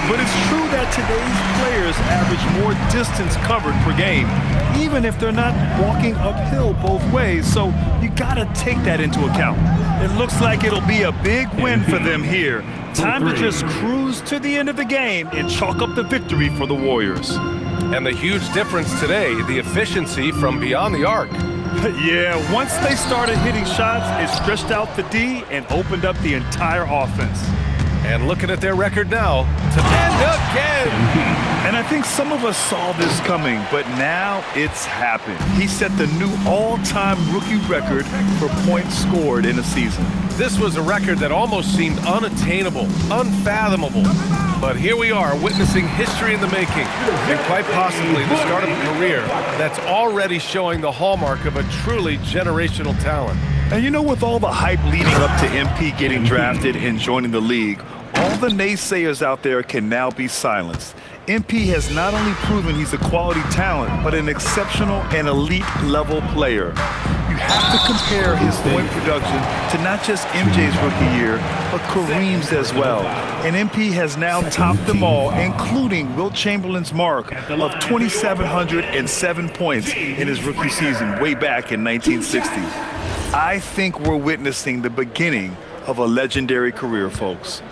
but it's true that today's players average more distance covered per game, even if they're not walking uphill both ways, so you gotta take that into account. It looks like it'll be a big win for them here. Time to just cruise to the end of the game and chalk up the victory for the Warriors. And the huge difference today, the efficiency from beyond the arc. Yeah, once they started hitting shots, it stretched out the D and opened up the entire offense. And looking at their record now, and again! And I think some of us saw this coming, but now it's happened. He set the new all-time rookie record for points scored in a season. This was a record that almost seemed unattainable, unfathomable. But here we are, witnessing history in the making, and quite possibly the start of a career that's already showing the hallmark of a truly generational talent. And you know, with all the hype leading up to MP getting drafted and joining the league, all the naysayers out there can now be silenced. MP has not only proven he's a quality talent, but an exceptional and elite level player. You have to compare his point production to not just MJ's rookie year, but Kareem's as well. And MP has now topped them all, including Wilt Chamberlain's mark of 2,707 points in his rookie season way back in 1960. I think we're witnessing the beginning of a legendary career, folks.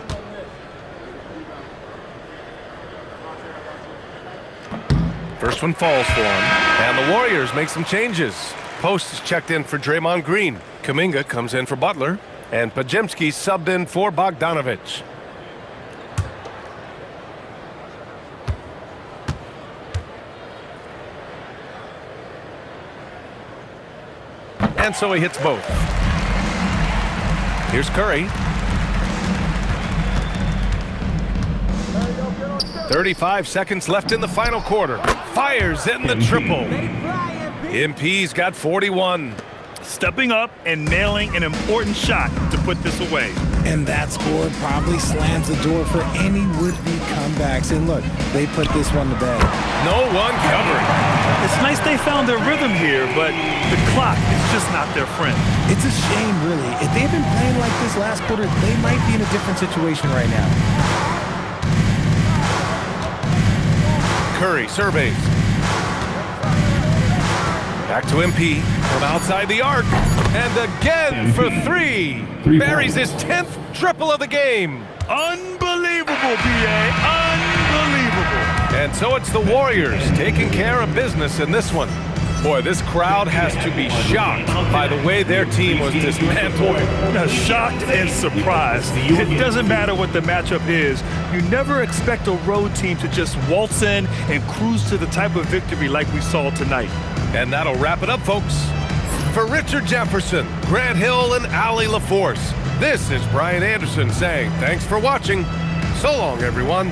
First one falls for him, and the Warriors make some changes. Post is checked in for Draymond Green. Kuminga comes in for Butler, and Podziemski subbed in for Bogdanović. And so he hits both. Here's Curry. 35 seconds left in the final quarter. Fires in the triple. MP's got 41. Stepping up and nailing an important shot to put this away. And that score probably slams the door for any would-be comebacks. And look, they put this one to bed. No one covering. It's nice they found their rhythm here, but the clock is just not their friend. It's a shame, really. If they'd been playing like this last quarter, they might be in a different situation right now. Curry surveys. Back to MP from outside the arc. And again for three. Buries his 10th triple of the game. Unbelievable, BA. Unbelievable. And so it's the Warriors taking care of business in this one. Boy, this crowd has to be shocked by the way their team was dismantled. Shocked and surprised. It doesn't matter what the matchup is. You never expect a road team to just waltz in and cruise to the type of victory like we saw tonight. And that'll wrap it up, folks. For Richard Jefferson, Grant Hill, and Allie LaForce, this is Brian Anderson saying thanks for watching. So long, everyone.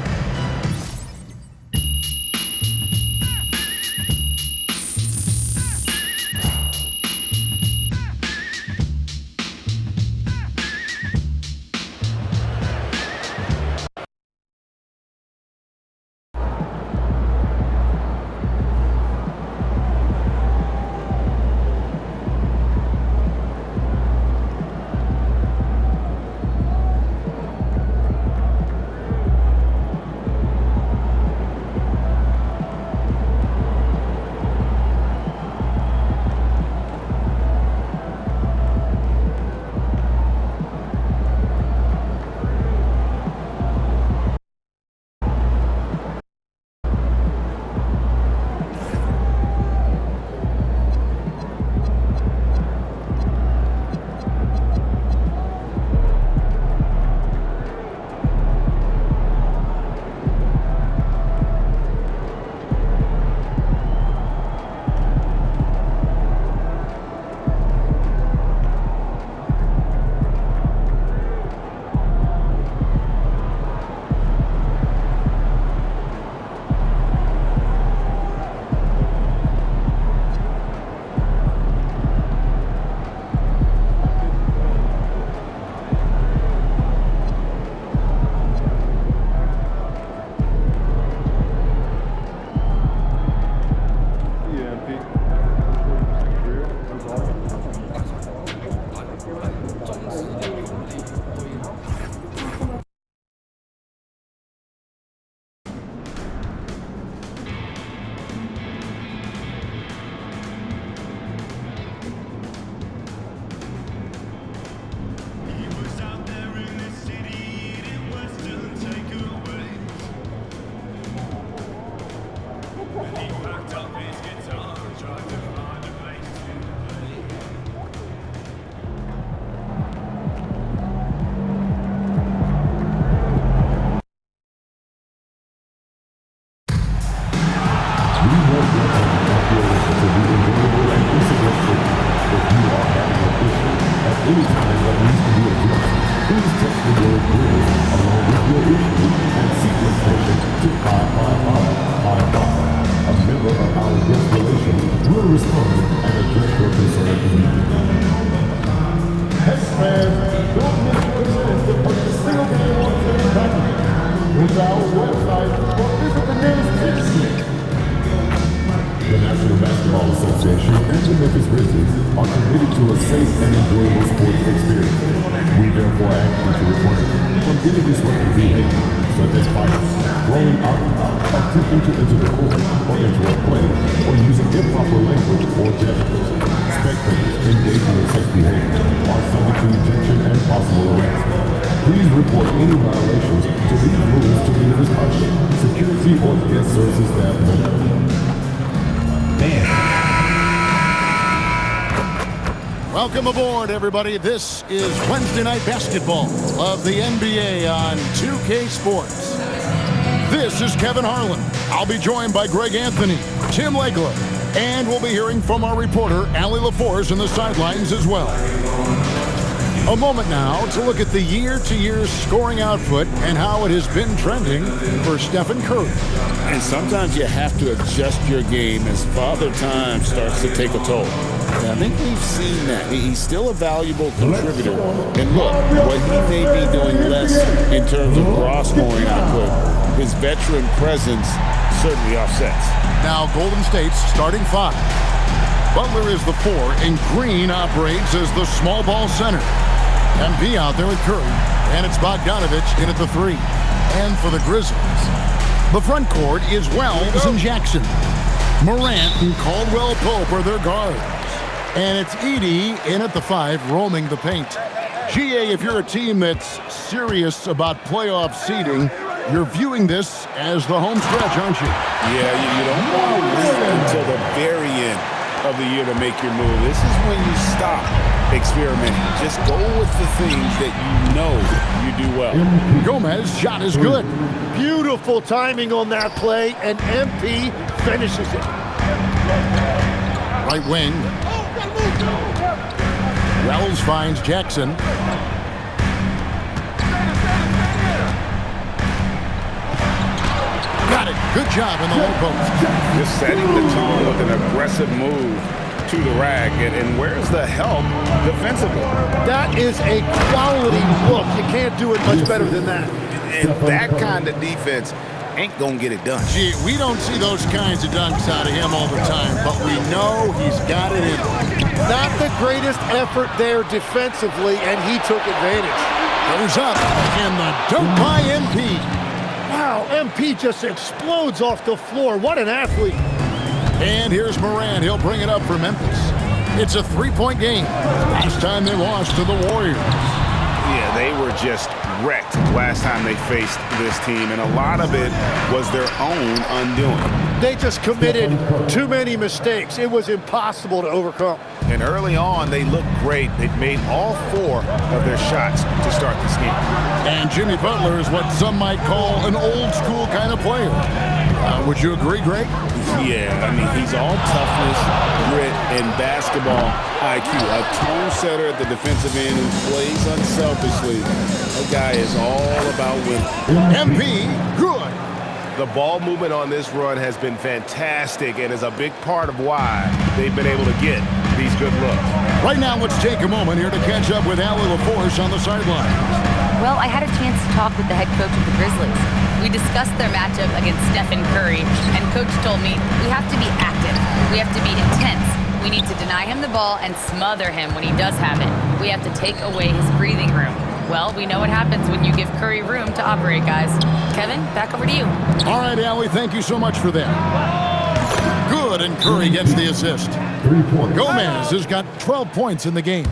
Visit our website or visit the nearest ticket stick. The National Basketball Association and the Memphis Grizzlies are committed to a safe and enjoyable sports experience. We therefore ask you to refrain from any disruptive behavior, such as fights, throwing out, attempting to enter the court or interrupt play, or using improper language or gestures. Spectators engaging in such behavior are subject to detention and possible arrest. Please report any violations to these rules to the nearest usher, security, or guest services staff member. Welcome aboard, everybody. This is Wednesday Night Basketball of the NBA on 2K Sports. This is Kevin Harlan. I'll be joined by Greg Anthony, Tim Legler, and we'll be hearing from our reporter, Allie LaForce, on the sidelines as well. A moment now to look at the year-to-year scoring output and how it has been trending for Stephen Curry. And sometimes you have to adjust your game as Father Time starts to take a toll. And I think we've seen that. He's still a valuable contributor. And look, what he may be doing less in terms of raw scoring output, his veteran presence certainly offsets. Now Golden State's starting five. Butler is the 4, and Green operates as the small ball center. MP out there with Curry, and it's Bogdanovich in at the 3. And for the Grizzlies, the front court is Wells and Jackson. Morant and Caldwell Pope are their guards. And it's Edey in at the 5, roaming the paint. GA, if you're a team that's serious about playoff seeding, you're viewing this as the home stretch, aren't you? Yeah, you don't want to wait until the very end of the year to make your move. This is when you stop experimenting. Just go with the things that you know you do well. Gomez shot is good. Beautiful timing on that play, and MP finishes it. Right wing. Wells finds Jackson. Got it. Good job in the low post. Just setting the tone with an aggressive move to the rack. And where's the help defensively? That is a quality look. You can't do it much better than that. And that kind of defense ain't gonna get it done. Gee, we don't see those kinds of dunks out of him all the time, but we know he's got it in him. Not the greatest effort there defensively, and he took advantage. Goes up, and the dunk by MP. Wow, MP just explodes off the floor. What an athlete. And here's Morant. He'll bring it up for Memphis. It's a 3-point game. Last time they lost to the Warriors. Yeah, they were just wrecked last time they faced this team, and a lot of it was their own undoing. They just committed too many mistakes. It was impossible to overcome. And early on, they looked great. They've made all 4 of their shots to start this game. And Jimmy Butler is what some might call an old-school kind of player. Would you agree, Greg? Yeah, I mean, he's all toughness, grit, and basketball IQ. A tone setter at the defensive end who plays unselfishly. That guy is all about winning. MP, good. The ball movement on this run has been fantastic and is a big part of why they've been able to get these good looks. Right now, let's take a moment here to catch up with Allie LaForce on the sideline. Well, I had a chance to talk with the head coach of the Grizzlies. We discussed their matchup against Stephen Curry, and Coach told me we have to be active. We have to be intense. We need to deny him the ball and smother him when he does have it. We have to take away his breathing room. Well, we know what happens when you give Curry room to operate, guys. Kevin, back over to you. All right, Allie, thank you so much for that. Good, and Curry gets the assist. 3 points. Gomez has got 12 points in the game.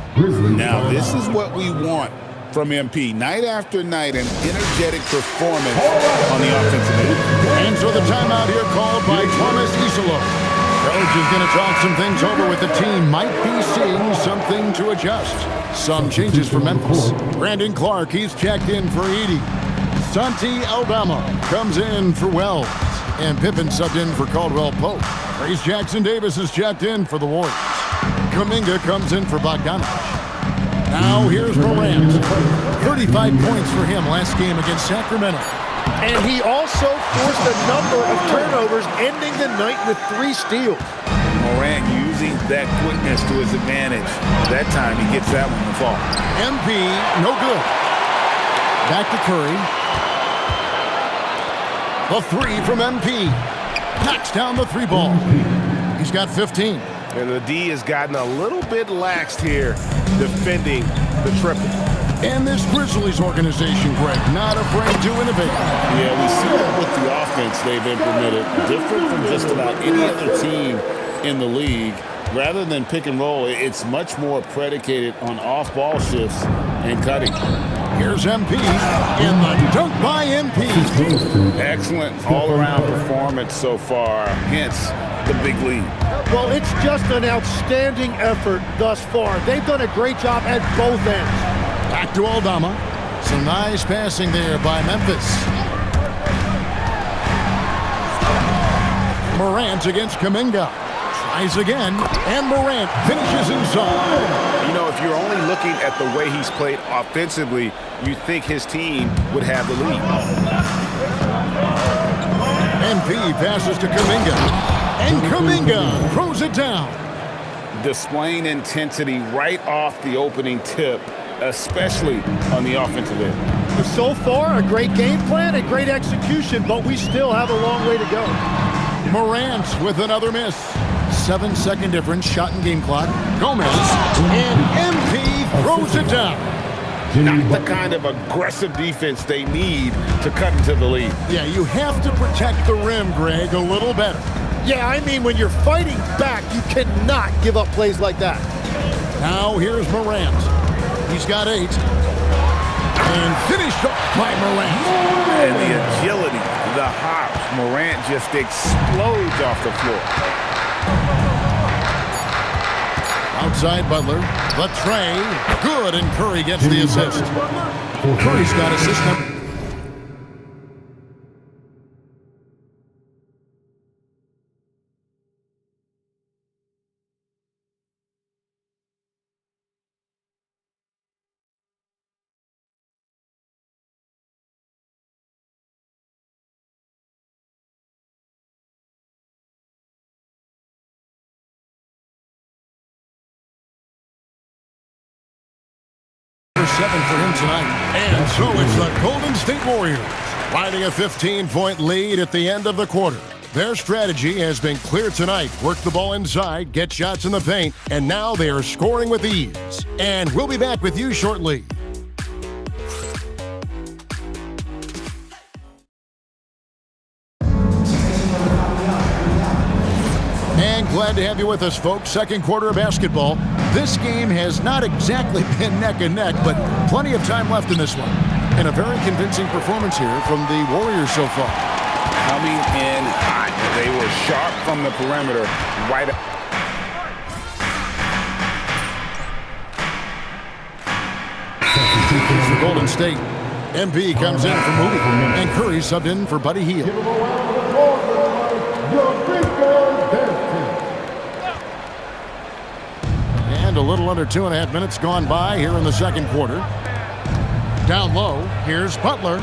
Now, this is what we want from MP. Night after night, an energetic performance on the offensive end. And so the timeout here called by Thomas Isolo. Coach is going to talk some things over with the team. Might be seeing something to adjust. Some changes for Memphis. Brandon Clark, he's checked in for Edey. Santi Aldama comes in for Wells. And Pippen subbed in for Caldwell Pope. Trace Jackson Davis is checked in for the Warriors. Kuminga comes in for Bogdanovich. Now here's Morant. 35 points for him last game against Sacramento. And he also forced a number of turnovers, ending the night with 3 steals. Morant using that quickness to his advantage. That time he gets that one to fall. MP, no good. Back to Curry. The three from MP. Knocks down the three ball. He's got 15. And the D has gotten a little bit laxed here defending the triple. And this Grizzlies organization, Greg, not afraid to innovate. Yeah, we see that with the offense they've implemented, different from just about any other team in the league. Rather than pick and roll, it's much more predicated on off-ball shifts and cutting. Here's MP in the dunk by MP. Excellent all-around performance so far, hence the big lead. Well, it's just an outstanding effort thus far. They've done a great job at both ends. Back to Aldama. Some nice passing there by Memphis. Morant against Kuminga. Tries again, and Morant finishes inside. You know, if you're only looking at the way he's played offensively, you think his team would have the lead. MP passes to Kuminga, and Kuminga throws it down. Displaying intensity right off the opening tip, especially on the offensive end. So far, a great game plan and great execution, but we still have a long way to go. Morant with another miss. 7-second difference, shot and game clock. Gomez, and MP throws it down. Not the kind of aggressive defense they need to cut into the lead. Yeah, you have to protect the rim, Greg, a little better. Yeah, I mean, when you're fighting back, you cannot give up plays like that. Now here's Morant. He's got 8. And finished off by Morant. And the agility, the hops, Morant just explodes off the floor. Outside Butler, the tray, good, and Curry gets the assist. Curry's got assist number. Seven for him tonight. And so it's the Golden State Warriors riding a 15-point lead at the end of the quarter. Their strategy has been clear tonight. Work the ball inside, get shots in the paint, and now they are scoring with ease. And we'll be back with you shortly. And glad to have you with us, folks. Second quarter of basketball. This game has not exactly been neck and neck, but plenty of time left in this one. And a very convincing performance here from the Warriors so far. Coming in hot. They were sharp from the perimeter. Right up. For Golden State, MP comes in for Moody, and Curry subbed in for Buddy Hield. A little under 2.5 minutes gone by here in the second quarter. Down low, here's Butler.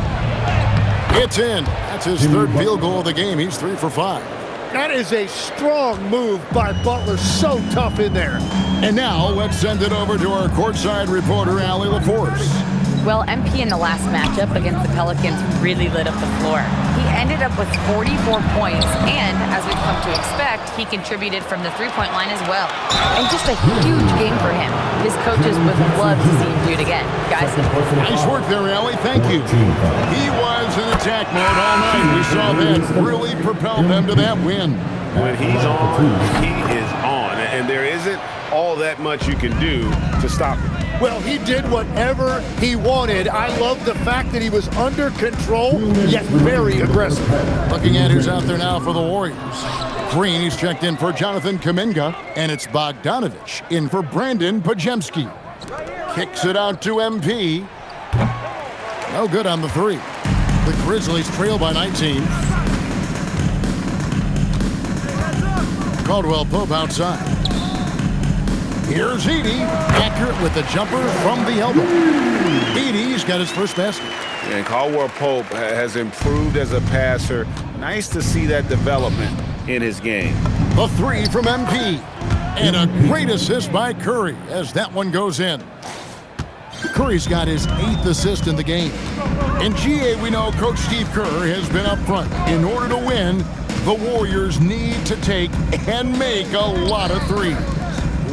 It's in. That's his third field goal of the game. He's 3 for 5. That is a strong move by Butler. So tough in there. And now let's send it over to our courtside reporter, Allie LaForce. Well, MP in the last matchup against the Pelicans really lit up the floor. He ended up with 44 points, and as we've come to expect, he contributed from the three-point line as well. And just a huge game for him. His coaches would love to see him do it again. Guys? Nice work there, Allie. Thank you. He was in attack mode all night. We saw that really propel them to that win. When he's on, he is on, and there isn't all that much you can do to stop him. Well, he did whatever he wanted. I love the fact that he was under control, yet very aggressive. Looking at who's out there now for the Warriors. Green, he's checked in for Jonathan Kuminga, and it's Bogdanovich in for Brandon Podziemski. Kicks it out to MP. No good on the three. The Grizzlies trail by 19. Caldwell Pope outside. Here's Edey, accurate with the jumper from the elbow. Edey's got his first basket. And Caldwell Pope has improved as a passer. Nice to see that development in his game. The three from MP. And a great assist by Curry as that one goes in. Curry's got his 8th assist in the game. In GA, we know Coach Steve Kerr has been up front. In order to win, the Warriors need to take and make a lot of threes.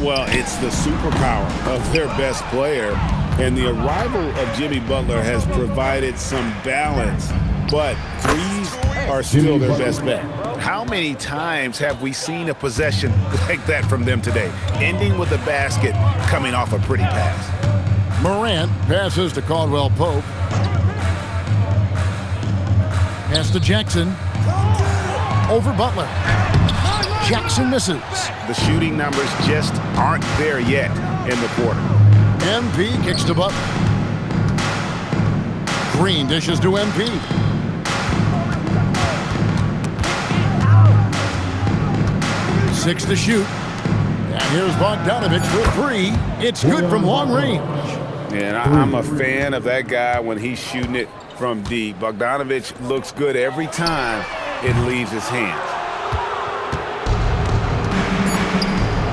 Well, it's the superpower of their best player, and the arrival of Jimmy Butler has provided some balance, but threes are still their best bet. How many times have we seen a possession like that from them today, ending with a basket coming off a pretty pass? Morant passes to Caldwell Pope. Pass to Jackson. Over Butler. Jackson misses. The shooting numbers just aren't there yet in the quarter. MP kicks to Butler. Green dishes to MP. Six to shoot. And here's Bogdanovich for three. It's good from long range. And I'm a fan of that guy when he's shooting it from deep. Bogdanovich looks good every time it leaves his hands.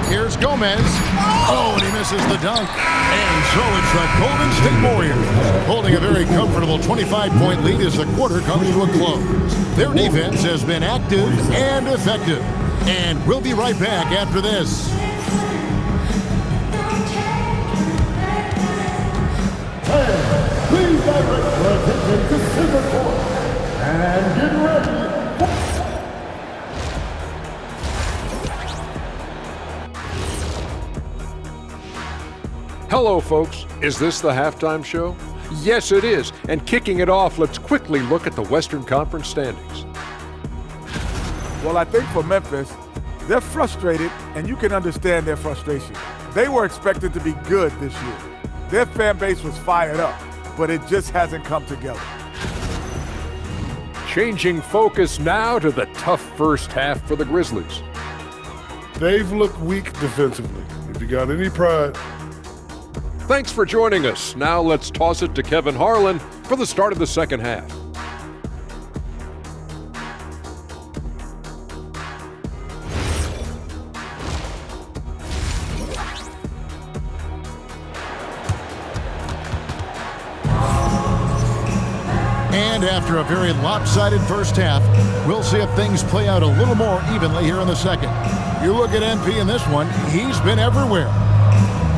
Here's Gomez. Oh, and he misses the dunk. And so it's the Golden State Warriors holding a very comfortable 25-point lead as the quarter comes to a close. Their defense has been active and effective. And we'll be right back after this. Please direct your attention to center court and get ready. Hello, folks. Is this the halftime show? Yes, it is. And kicking it off, let's quickly look at the Western Conference standings. Well, I think for Memphis, they're frustrated, and you can understand their frustration. They were expected to be good this year. Their fan base was fired up, but it just hasn't come together. Changing focus now to the tough first half for the Grizzlies. They've looked weak defensively. If you got any pride. Thanks for joining us. Now let's toss it to Kevin Harlan for the start of the second half. And after a very lopsided first half, we'll see if things play out a little more evenly here in the second. You look at MP in this one, he's been everywhere.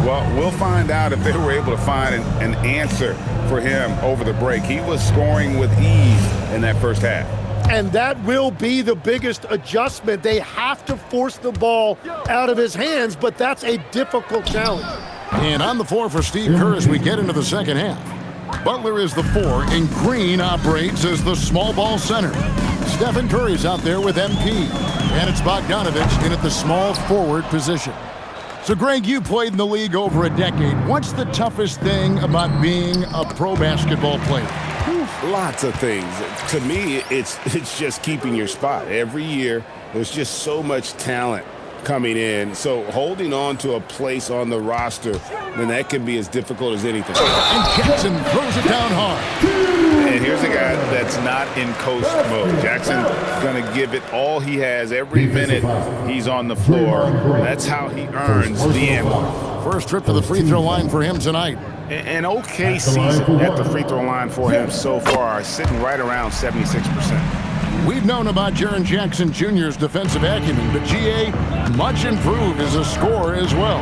Well, we'll find out if they were able to find an answer for him over the break. He was scoring with ease in that first half. And that will be the biggest adjustment. They have to force the ball out of his hands, but that's a difficult challenge. And on the floor for Steve Kerr as we get into the second half. Butler is the 4, and Green operates as the small ball center. Stephen Curry's out there with MP, and it's Bogdanovich in at the small forward position. So, Greg, you played in the league over a decade. What's the toughest thing about being a pro basketball player? Lots of things. To me, it's just keeping your spot. Every year, there's just so much talent coming in. So holding on to a place on the roster, then that can be as difficult as anything. And Jackson throws it down hard. And here's a guy that's not in coast mode. Jackson's going to give it all he has every minute he's on the floor. That's how he earns the end. First trip to the free throw line for him tonight. An okay season at the free throw line for him so far, sitting right around 76%. We've known about Jaren Jackson Jr.'s defensive acumen, but GA much improved as a scorer as well.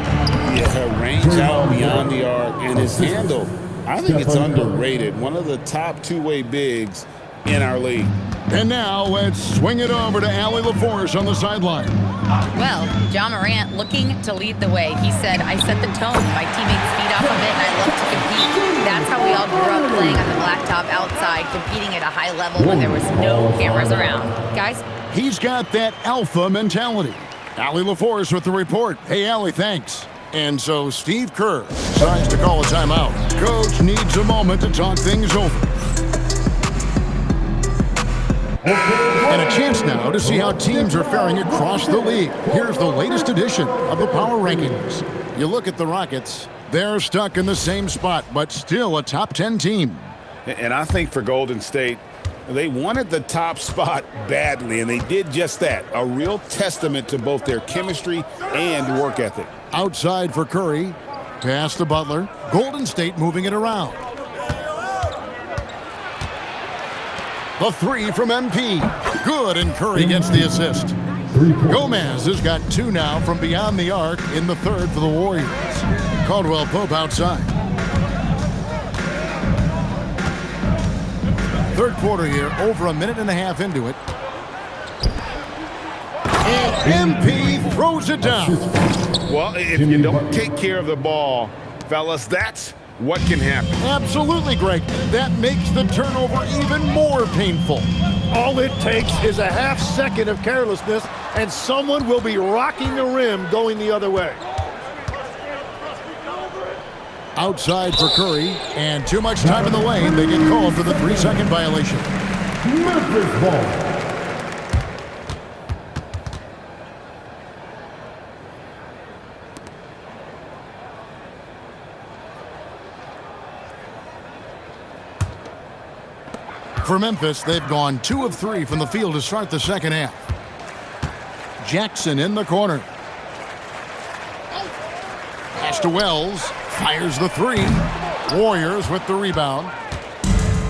Yeah, range out beyond the arc, and his handle, I think it's underrated. One of the top two-way bigs in our league. And now let's swing it over to Allie LaForce on the sideline. Well, Ja Morant looking to lead the way. He said, I set the tone. My teammates feed off of it, and I love to compete. That's how we all grew up, playing on the blacktop outside, competing at a high level when there was no cameras around. Guys? He's got that alpha mentality. Allie LaForce with the report. Hey, Allie, thanks. And so Steve Kerr decides to call a timeout. Coach needs a moment to talk things over. And a chance now to see how teams are faring across the league. Here's the latest edition of the Power Rankings. You look at the Rockets, they're stuck in the same spot, but still a top 10 team. And I think for Golden State, they wanted the top spot badly, and they did just that. A real testament to both their chemistry and work ethic. Outside for Curry. Pass to Butler. Golden State moving it around. The three from MP. Good, and Curry gets the assist. Gomez has got 2 now from beyond the arc in the third for the Warriors. Caldwell Pope outside. Third quarter here, over a minute and a half into it. And MP throws it down. Well, if you don't take care of the ball, fellas, that's what can happen. Absolutely, Greg. That makes the turnover even more painful. All it takes is a half second of carelessness, and someone will be rocking the rim going the other way. Outside for Curry, and too much time in the lane. They get called for the 3-second violation. Memphis ball. For Memphis, they've gone 2 of 3 from the field to start the second half. Jackson in the corner. Pass to Wells. Fires the 3. Warriors with the rebound.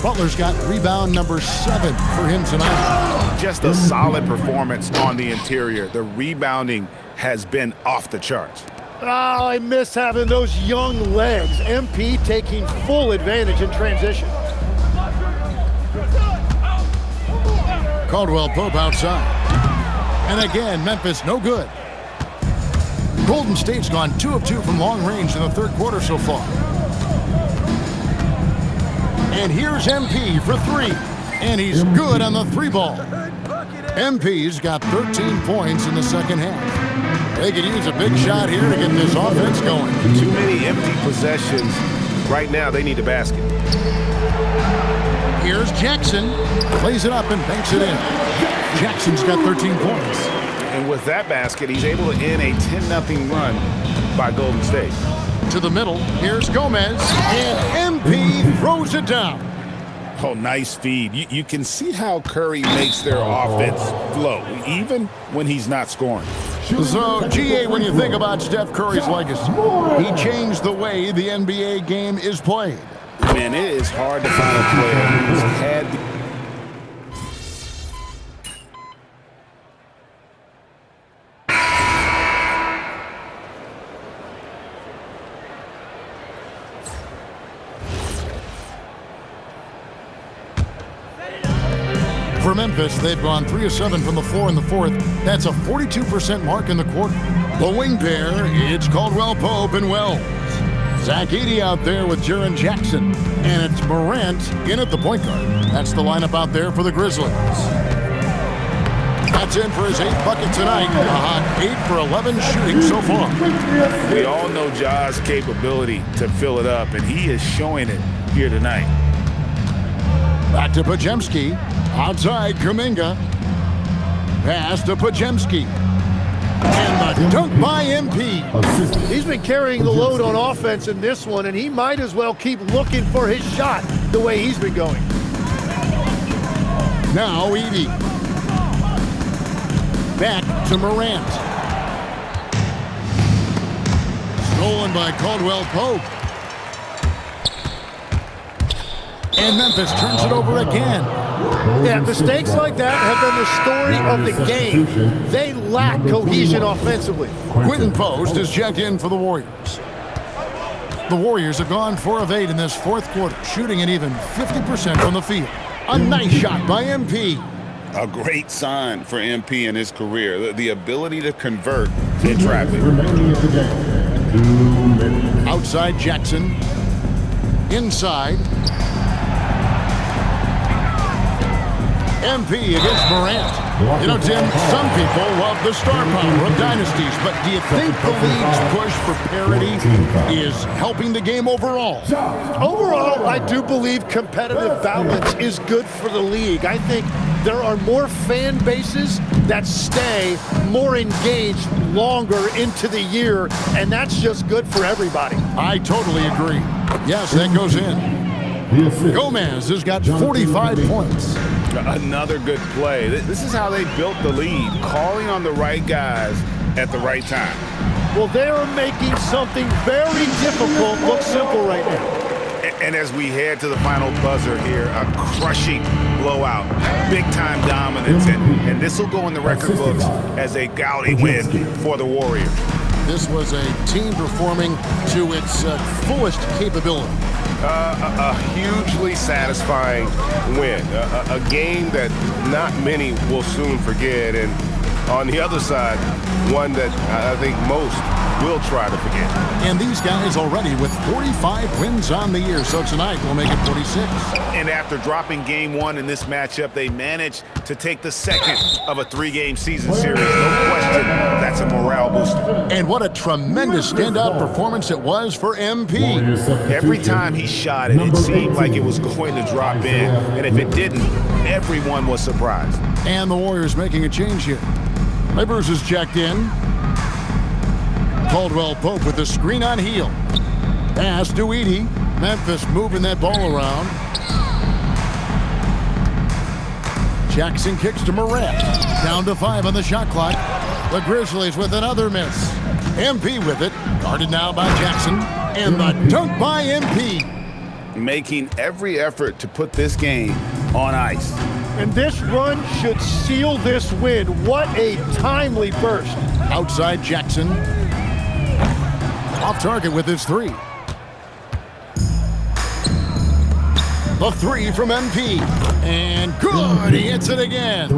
Butler's got rebound number 7 for him tonight. Just a solid performance on the interior. The rebounding has been off the charts. Oh, I miss having those young legs. MP taking full advantage in transition. Caldwell Pope outside. And again, Memphis no good. Golden State's gone 2 of 2 from long range in the third quarter so far. And here's MP for 3. And he's good on the 3-ball. MP's got 13 points in the second half. They could use a big shot here to get this offense going. Too many empty possessions. Right now, they need a basket. Here's Jackson. Plays it up and banks it in. Jackson's got 13 points. And with that basket, he's able to end a 10-0 run by Golden State. To the middle, here's Gomez, and MP throws it down. Oh, nice feed. You can see how Curry makes their offense flow, even when he's not scoring. So, GA, when you think about Steph Curry's legacy, he changed the way the NBA game is played. Man, it is hard to find a player who's had the For Memphis, they've gone 3 of 7 from the floor in the fourth. That's a 42% mark in the quarter. The wing pair, it's Caldwell Pope and Wells. Zach Edey out there with Jaren Jackson. And it's Morant in at the point guard. That's the lineup out there for the Grizzlies. That's in for his 8th bucket tonight. A hot 8 for 11 shooting so far. We all know Ja's capability to fill it up, and he is showing it here tonight. Back to Podziemski. Outside, Kuminga. Pass to Podziemski. And the dunk by MP. He's been carrying the load on offense in this one, and he might as well keep looking for his shot the way he's been going. Now Edey. Back to Morant. Stolen by Caldwell Pope. And Memphis turns it over again. Yeah, mistakes like that have been the story of the game. They lack cohesion offensively. Quinton Post is checked in for the Warriors. The Warriors have gone 4 of 8 in this fourth quarter, shooting an even 50% from the field. A nice shot by MP. A great sign for MP in his career, the ability to convert in traffic. Outside Jackson. Inside. MP against Morant. You know, Tim, some people love the star power of dynasties, but do you think the league's push for parity is helping the game overall? Overall, I do believe competitive balance is good for the league. I think there are more fan bases that stay more engaged longer into the year, and that's just good for everybody. I totally agree. Yes, that goes in. Gomez has got 45 points. Another good play. This is how they built the lead, calling on the right guys at the right time. Well, they are making something very difficult look simple right now. And as we head to the final buzzer here, a crushing blowout, big-time dominance, and this will go in the record books as a gaudy win for the Warriors. This was a team performing to its fullest capability. A hugely satisfying win, a game that not many will soon forget, and on the other side, one that I think most will try to forget. And these guys already with 45 wins on the year, so tonight we'll make it 46. And after dropping game one in this matchup, they managed to take the second of a 3-game season series. No question, that's a morale booster. And what a tremendous standout performance it was for MP. Every time he shot it, it seemed like it was going to drop in, and if it didn't, everyone was surprised. And the Warriors making a change here. Livers is checked in. Caldwell Pope with the screen on heel. Pass to Edey. Memphis moving that ball around. Jackson kicks to Moret. Down to 5 on the shot clock. The Grizzlies with another miss. MP with it. Guarded now by Jackson. And the dunk by MP. Making every effort to put this game on ice. And this run should seal this win. What a timely burst. Outside Jackson. Off target with his 3. The 3 from MP. And good, he hits it again.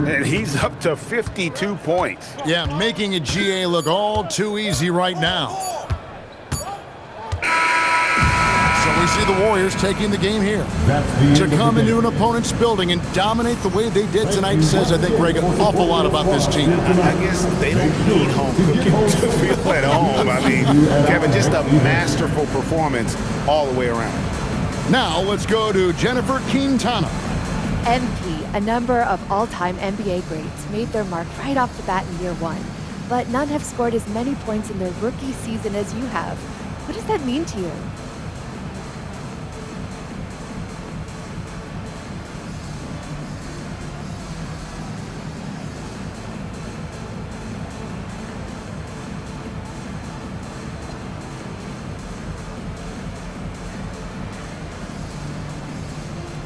And he's up to 52 points. Yeah, making a GA look all too easy right now. So we see the Warriors taking the game here. To come into an opponent's building and dominate the way they did tonight says, I think, Greg, an awful lot about this team. I guess they don't need home cooking to feel at home. I mean, Kevin, just a masterful performance all the way around. Now let's go to Jennifer Quintana. MP, a number of all-time NBA greats, made their mark right off the bat in year 1. But none have scored as many points in their rookie season as you have. What does that mean to you?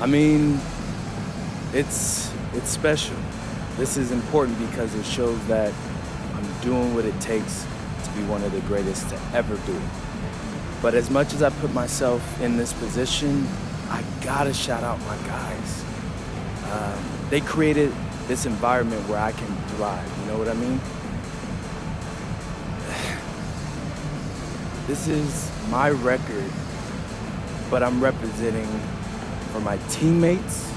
I mean, it's special. This is important because it shows that I'm doing what it takes to be one of the greatest to ever do it. But as much as I put myself in this position, I gotta shout out my guys. They created this environment where I can thrive, you know what I mean? This is my record, but I'm representing for my teammates,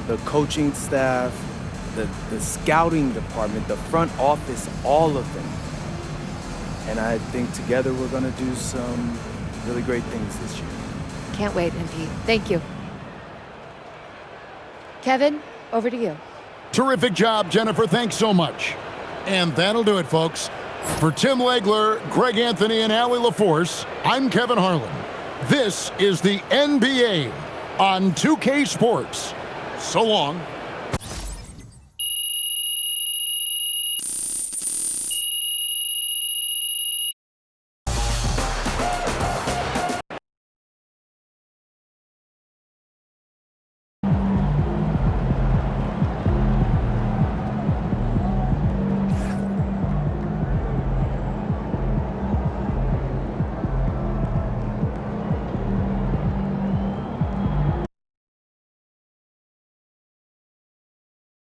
the coaching staff, the scouting department, the front office, all of them. And I think together we're gonna do some really great things this year. Can't wait, MP. Thank you. Kevin, over to you. Terrific job, Jennifer. Thanks so much. And that'll do it, folks. For Tim Legler, Greg Anthony, and Allie LaForce, I'm Kevin Harlan. This is the NBA on 2K Sports. So long.